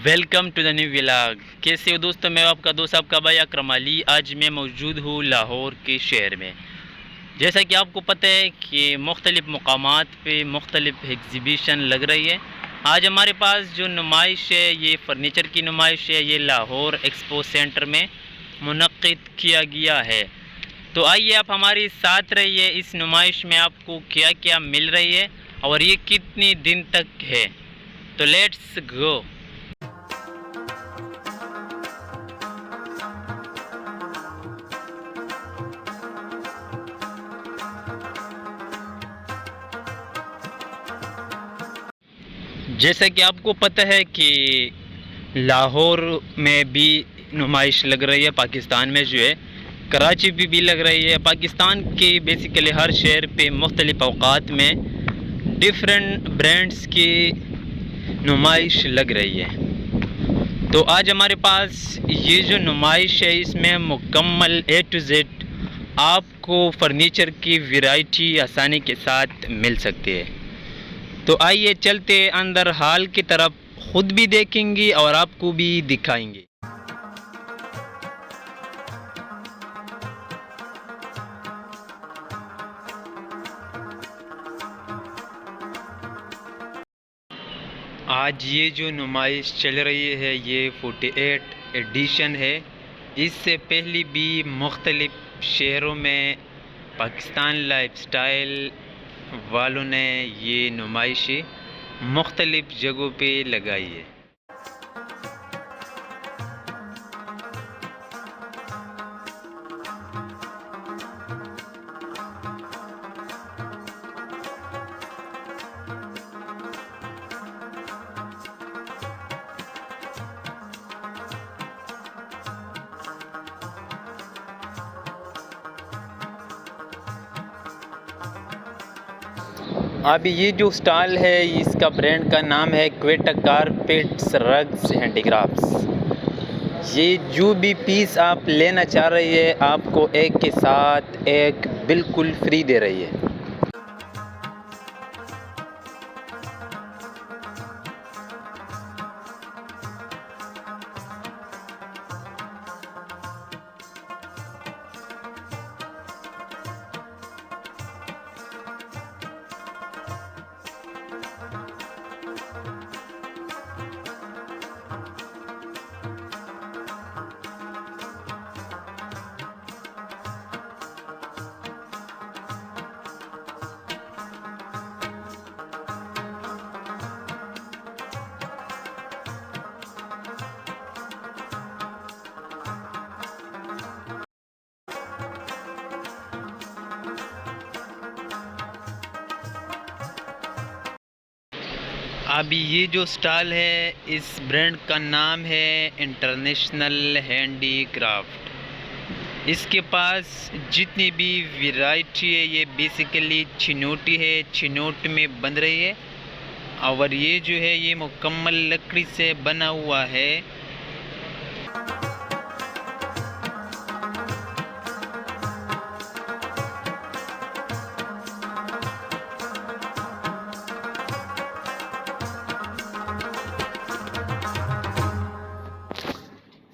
Welcome to the new vlog. कैसे हो दोस्तों, मैं आपका दोस्त आपका भाई अकरम अली। आज मैं मौजूद हूँ लाहौर के शहर में। जैसा कि आपको पता है कि मुख्तलिफ़ मकामात पे मुख्तलिफ़ एग्ज़िबिशन लग रही है। आज हमारे पास जो नुमाइश है ये फ़र्नीचर की नुमाइश है, ये लाहौर एक्सपो सेंटर में मुनक़्क़िद किया गया है। तो आइए आप हमारे साथ रहिए, इस नुमाइश में आपको क्या क्या मिल रही है और ये कितने दिन तक है। तो लेट्स गो। जैसा कि आपको पता है कि लाहौर में भी नुमाइश लग रही है, पाकिस्तान में जो है कराची भी लग रही है। पाकिस्तान के बेसिकली हर शहर पे मुख्तलिफ़ अवकात में डिफरेंट ब्रांड्स की नुमाइश लग रही है। तो आज हमारे पास ये जो नुमाइश है इसमें मुकम्मल A to Z आपको फ़र्नीचर की वैरायटी आसानी के साथ मिल सकती है। तो आइए चलते अंदर हाल की तरफ, खुद भी देखेंगे और आपको भी दिखाएंगे। आज ये जो नुमाइश चल रही है ये 48 एडिशन है। इससे पहले भी मुख्तलिफ़ शहरों में पाकिस्तान लाइफस्टाइल वालों ने ये नुमाइशें मुख्तलिफ़ जगहों पे लगाई है। अभी ये जो स्टॉल है इसका ब्रांड का नाम है क्वेटा कारपेट्स रग्स हैंडीक्राफ्ट्स। ये जो भी पीस आप लेना चाह रही है आपको एक के साथ एक बिल्कुल फ्री दे रही है। अभी ये जो स्टॉल है इस ब्रांड का नाम है इंटरनेशनल हैंडीक्राफ्ट। इसके पास जितनी भी वैरायटी है ये बेसिकली चिनोटी है, चिनोट में बन रही है और ये जो है ये मुकम्मल लकड़ी से बना हुआ है।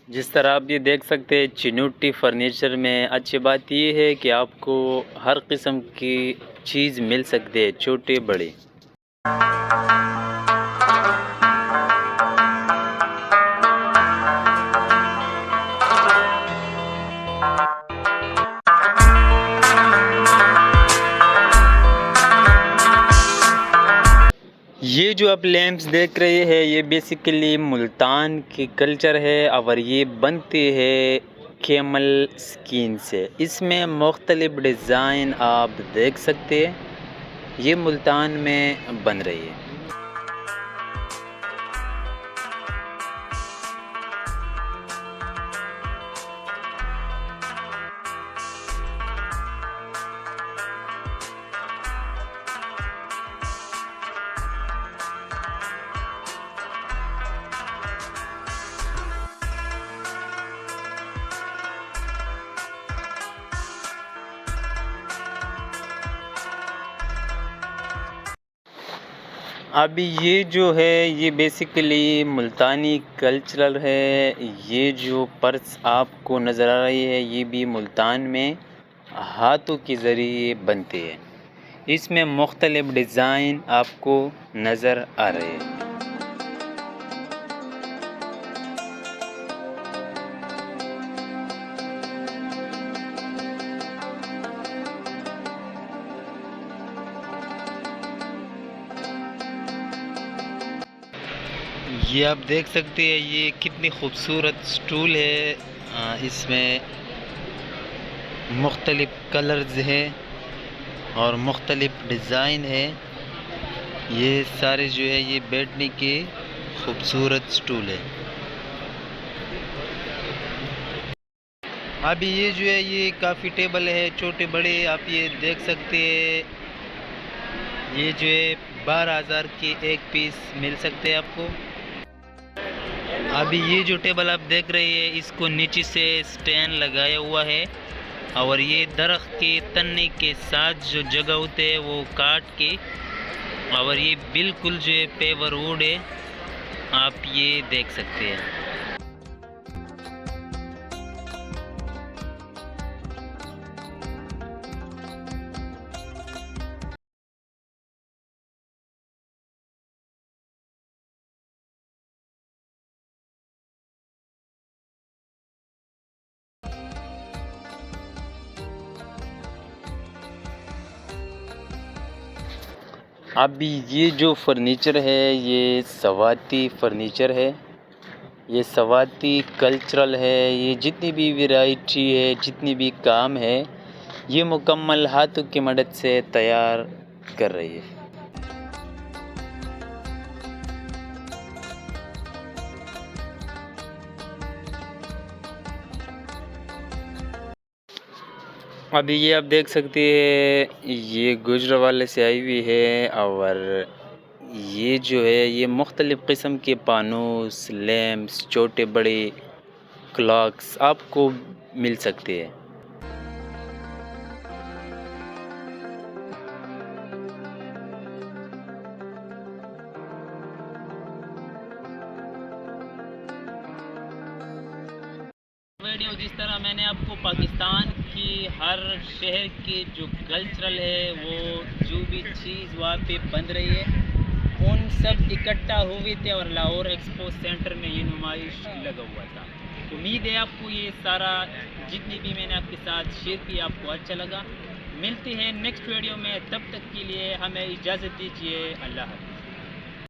जिस तरह आप ये देख सकते हैं चिनोटी फर्नीचर में अच्छी बात ये है कि आपको हर किस्म की चीज़ मिल सकती है, छोटे बड़े। ये जो आप लैंप्स देख रहे हैं ये बेसिकली मुल्तान की कल्चर है और ये बनती है कैमल स्किन से। इसमें मुख्तलिफ़ डिज़ाइन आप देख सकते हैं, ये मुल्तान में बन रही है। अभी ये जो है ये बेसिकली मुल्तानी कल्चरल है। ये जो पर्स आपको नज़र आ रही है ये भी मुल्तान में हाथों के ज़रिए बनते हैं। इसमें मुख्तलिफ़ डिज़ाइन आपको नज़र आ रहे हैं। ये आप देख सकते हैं ये कितनी खूबसूरत स्टूल है। इसमें मुख्तलिफ़ कलर्स हैं और मुख्तलिफ़ डिज़ाइन है। ये सारे जो है ये बैठने के खूबसूरत स्टूल है। अभी ये जो है ये काफ़ी टेबल है, छोटे बड़े आप ये देख सकते हैं। ये जो है 12,000 के एक पीस मिल सकते हैं आपको। अभी ये जो टेबल आप देख रहे हैं इसको नीचे से स्टैंड लगाया हुआ है और ये दरख्त के तने के साथ जो जगह होते हैं वो काट के, और ये बिल्कुल जो है पेवर वुड है, आप ये देख सकते हैं। अभी ये जो फर्नीचर है ये सवाती फर्नीचर है। ये सवाती कल्चरल है। ये जितनी भी वैरायटी है, जितनी भी काम है, ये मुकम्मल हाथों की मदद से तैयार कर रही है। अभी ये आप देख सकते हैं ये गुजरांवाले से आई हुई है और ये जो है ये मुख्तलिफ़ किस्म के पानूस, लैम्प्स, छोटे बड़े क्लॉक्स आपको मिल सकते हैं। वीडियो जिस तरह मैंने आपको पाकिस्तान की हर शहर की जो कल्चरल है, वो जो भी चीज़ वहाँ पे बन रही है, उन सब इकट्ठा हुए थे और लाहौर एक्सपो सेंटर में ये नुमाइश लगा हुआ था। उम्मीद है आपको ये सारा जितनी भी मैंने आपके साथ शेयर किया आपको अच्छा लगा। मिलते हैं नेक्स्ट वीडियो में, तब तक के लिए हमें इजाज़त दीजिए। अल्लाह हाफ़िज़।